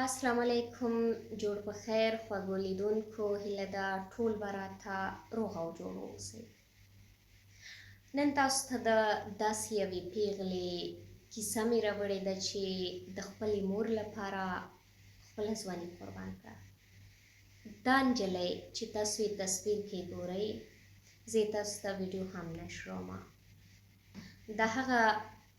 السلام علیکم. جوړ په خیر خوږو لیدونکو، هیله ده ټول به راته روغ او جوړ واوسئ. نن تاسو ته د داسې یوې پیغلې کیسه مې راوړې ده چې د خپلې مور لپاره خپله ځواني قربان کړه. دا نجلۍ چې تاسو یې تصویر کې ګورئ، زه یې تاسو ته ویډیو هم نشرومه. دا هغه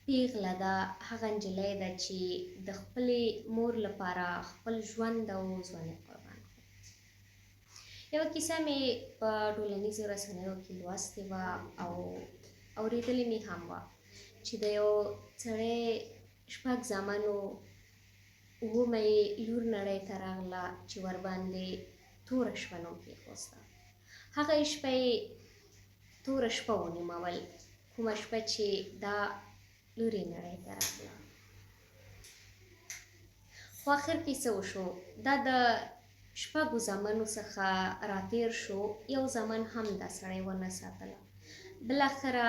پیغله ده، هغه نجلۍ ده چې د خپلې مور لپاره خپل ژوند او ځواني قربان کړه. یوه کیسه مې په ټولنیزو رسنیو کې لوستې وه او اورېدلې مې هم وه چې د یو سړی 6 زامنو 7 یې لور نړۍ ته راغله چې ورباندې توره شپه نوم کېښوسته. هغه شپه یې توره شپه ونومول، کومه شپه چې دا لور یې نړۍ ته راغله. خو آخر کې څه وشو؟ دا د 6 زامنو څخه راتېر شو، یو زامن هم دا سړی ونه ساتله. بالاخره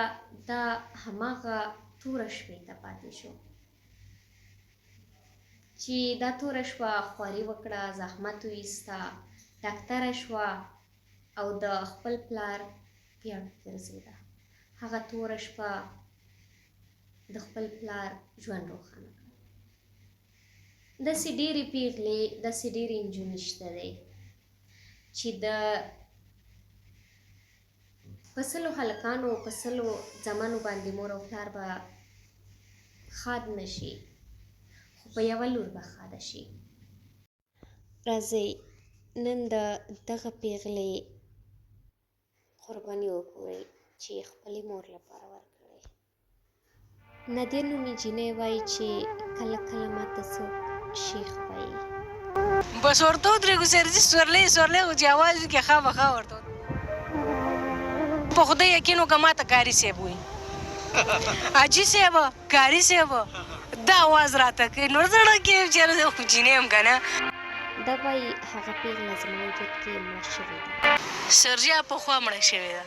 دا هماغه توره شپې ته پاتې شو چې دا توره شپه خواري وکړه، زحمت وایسته، ډاکټره شوه او د خپل پلار پیاړ ګرځېده. هغه توره شپه د خپل پلار ژوند روښانه کړ. داسې ډېرې پیغلې، داسې ډېرې نجونې شته دی چې د په 100 هلکانو په 100 زامنو باندې مور او پلار به ښاد نه شي، خو په یوه لور به ښاده شي. راځئ نن د دغه پیغلې قرباني وګورئ چې خپلې مور لپاره ورکړې. نادیه نومې جینۍ وایي چې کله کله ماته څوک شیخ وایي. بس ورته ودرېږو سرزي سورلی خو چې اواز وکړي خامخا ورته په خدای یقین وکړه ماته کاري صاحب وایي. حاجي صاحب، کاري صاحب دا اواز راته کوي. نو زړه کې چېرې زه خو جینۍ یم که نه. دا وایي هغه پیغله زما وجود کې مړه شوې ده. سرجي پخوا مړه شوې ده.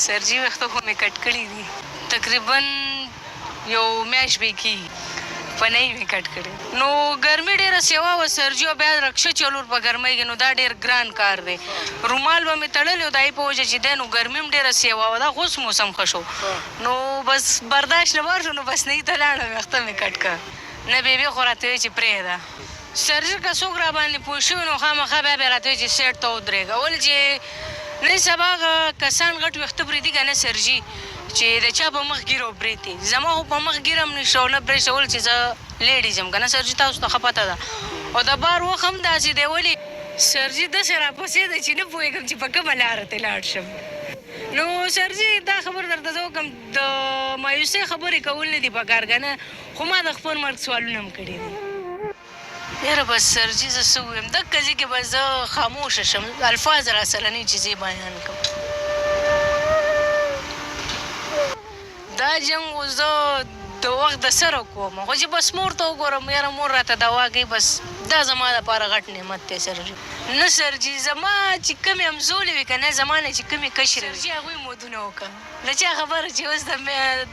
سرجي ویښته خو مې کټ کړي دي، تقریبا یو میاشت به یې کېږي، فنۍ مې کټ کړي. نو ګرمي ډېره سیوا وه سرجي، او بیا رکشه چلول په ګرمۍ کې، نو دا ډېر ګران کار دی. رومال به مې تړلی و د هغې په وجه چې دی نو ګرمي هم ډېره سیوا وه. دا خو اوس موسم ښه شو، نو بس برداشت نه بار شو، نو بس نهي ته لاړم، ویښته مې کټ کړه. نه بېبې خو راته وایي چې پرېږده. سرجي که څوک را باندې پوه شوي نو خامخا بیا به یې راته وایي چې سیټ ته ودرېږه. ولې چې نن سبا هغه کسان غټ ویښته پرېږدي که نه سرجي، چې د چا په مخ ګیره وبرېتې. زما خو په مخ ګیره هم نشته او نه برېښته، ولې چې زه لیډیز یم که نه سرجي، تاسو ته ښه پته ده. او د بار وخت هم داسې دی، ولې سرجي داسې راپسې دی چې نه پوهېږم چې په کومه لاره ترې لاړ شم. نو سرجي دا خبر درته زه وکړم، د مایوسۍ خبرې کول نه دي پکار که نه، خو ما د خپل مرګ سوالونه هم کړي دي. یاره بس سرجي زه څه ووایم، دغه ځای کې به زه خاموشه شم، الفاظ راسره نه وي چې زه یې بیان کړم. دا جنګ و زه د وخت د سره کوم، خو چې بس مور ته وګورم، یاره مور راته دوا کوي، بس دا زما دپاره غټ نعمت دی سرجي. نه سرجي زما چې کومې همزولې وي که نه، زما نه چې کومې کشرې وي، سرجي هغوی مودونه وکړه. له چا خبره چې اوس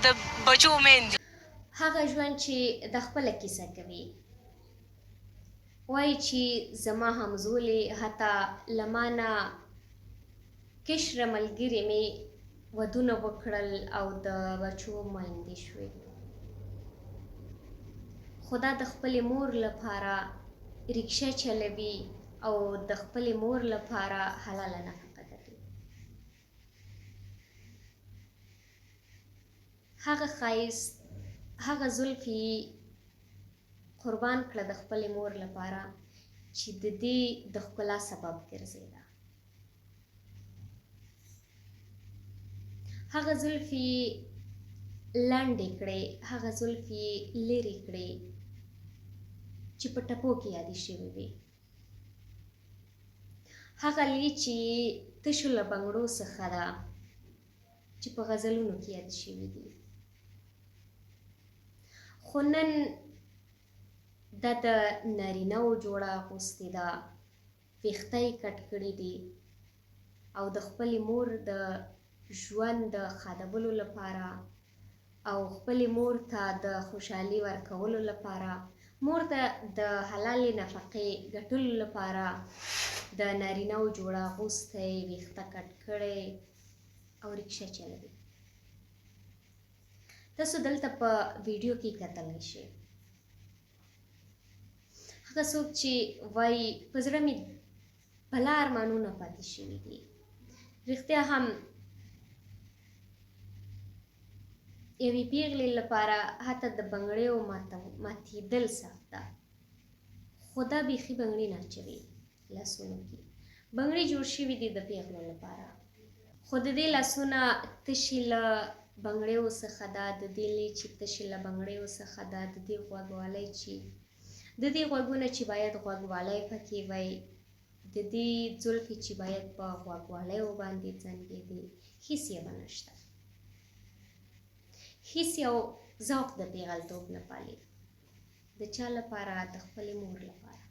د بچو میندې هغه ژوند چې د خپله کیسه کوي، وایي چې زما همزولې حتی له ما نه کشره ملګرې مې ودونه وکړل او د بچو میندې شوې، خو دا د خپلې مور لپاره رکشه چلوي او د خپلې مور لپاره حلاله نفقه ګټي. هغه ښایست، هغه زلفې قربان کړه د خپلې مور لپاره چې د دې د ښکلا سبب ګرځېده. هغه زلفې لنډې کړې، هغه زلفې لرې کړې چې په ټپو کې یادې شوې وي. هغه لې چې تشو له بنګړو څخه ده چې په غزلونو کې یاد شوي دي. خو نن دا د نارینه‌و جوړه اغوستې ده ویښته یې کټ کړي دي او د خپلې مور د ژوند د خادمولو لپاره او خپلې مور ته د خوشحالي ورکولو لپاره، مور ته د حلالې نفقې ګټلو لپاره د نارینه‌و جوړه اغوستی، ویښته کټ کړی او رکشه چلوي. تاسو دلته په ویډیو کې کتلی شئ. هغه څوک چې وایي په زړه مې بلا ارمانونه پاتې شوي دي، رښتیا هم یوې پیغلې لپاره حتی د بنګړیو ماتېدل سخت ده، خو دا بیخي بنګړي نه اچوي لاسونو کې. بنګړي جوړ شوي دي د پیغلو لپاره، خو د دې لاسونه تشي له بنګړیو څخه ده، د دې لیچې تشي له بنګړیو څخه ده، د دې غوږوالۍ چې د دې غوږونه چې باید غوږوالۍ پکې وی، د دې زلفې چې باید په غوږوالیو باندې ځنګېدې، هېڅ یوه نشته. هېڅ یو ذوق د پیغلتوب نه پالي. د چا لپاره؟ د خپلې مور لپاره.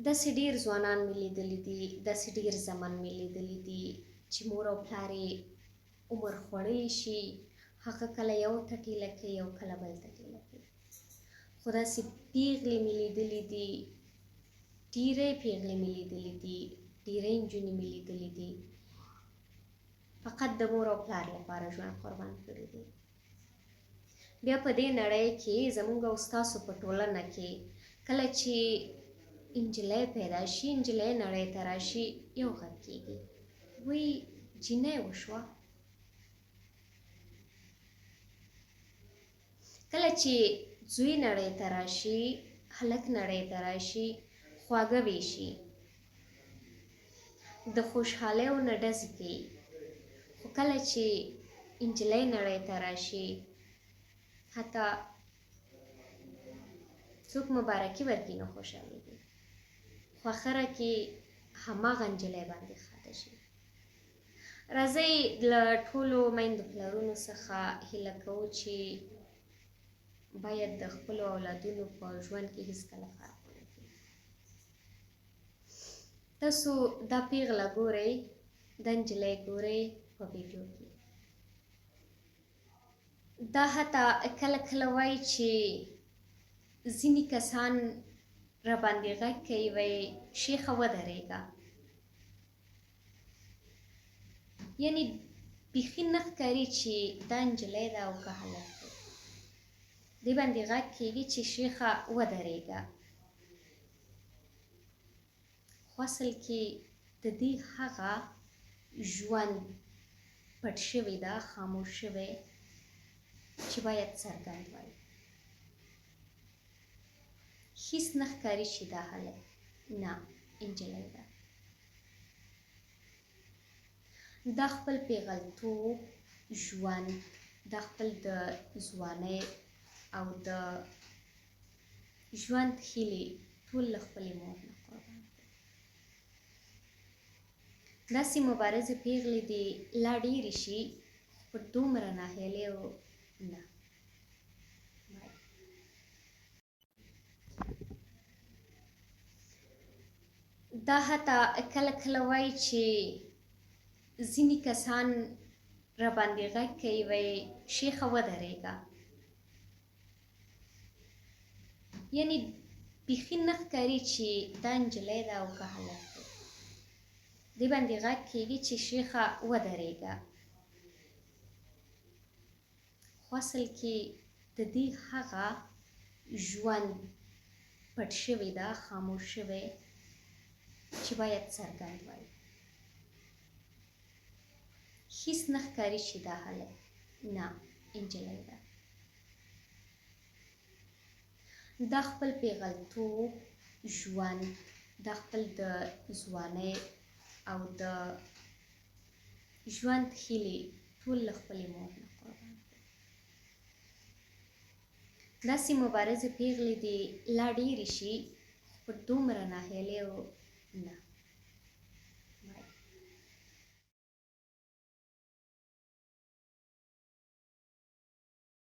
داسې ډېر ځوانان مې لیدلي دي، داسې ډېر زامن مې لیدلي دي چې مور او پلار یې عمر خوړلی شي، هغه کله یو ته ټېله کوي او کله بل ته ټېله کوي. خو داسې پیغلې مې لیدلي دي، ډېرې پیغلې مې لیدلي دي، ډېرې نجونې مې لیدلي دي، فقط د مور او پلار لپاره ژوند قربان کړي دي. بیا په دې نړۍ کې زموږ او ستاسو په ټولنه کې کله چې نجلۍ پیدا شي، نجلۍ نړۍ ته راشي، یو غږ کېږي، وایي جینۍ وشوه. کله چې زوی نړۍ ته راشي، هلک نړۍ ته راشي، خواږه ویشي، د خوشحالیو نه ډزې کوي. خو کله چې نجلۍ نړۍ ته راشي، حتی څوک مبارکي ورکړي نه خوشحالېږي، خو اخره کې هماغه نجلۍ باندې خاته شي. راځئ له ټولو میندو پلرونو څخه هیله کوو چې باید د خپلو اولادونو په ژوند کې هېڅکله فرق ونه کړي. تاسو دا پیغله ګورئ، دا نجلۍ ګورئ په ویډیو کې. دا حتی کله کله وایي چې ځینې کسان راباندې غږ کوي، وایي شیخه ودرېږه. یعنې بیخي نه ښکاري چې دا نجلۍ ده او که هلک دی. دې باندې غږ کېږي چې شیخه ودرېږه، خو اصل کې د دې هغه ژوند پټ شوی ده، خاموش شوی، چې باید څرګند وای. هېڅ نه ښکاري چې دا هلک، نه، نجلۍ ده. دا خپل پیغلتوب ژوند، دا خپل د ځوانۍ او د ژوند هیلې ټول له خپلې مور نه قربان کړي. داسې مبارزې پیغلې دي لا ډېرې شي، خو دومره ناهیلیو نه. دا حتی کله کله وایي چې ځینې کسان راباندې غږ کوي، وایي شیخه ودرېږه. یعنې بیخي نه ښکاري چې دا نجلۍ ده او که هلک دی. دې باندې غږ کېږي چې شیخه ودرېږه، خو اصل کې د دې هغه ژوند پټ شوی ده، خاموش شوی، چې باید څرګند وای. هېڅ نه ښکاري چې دا هلک، نه، نجلۍ ده. دا خپل پیغلتوب ژوند، دا خپل د ځوانۍ او د ژوند هیلې ټول له خپلې مور نه قربان کړي. داسې مبارزې پیغلې دي لا ډېرې شي، خو دومره ناهیلیو نه.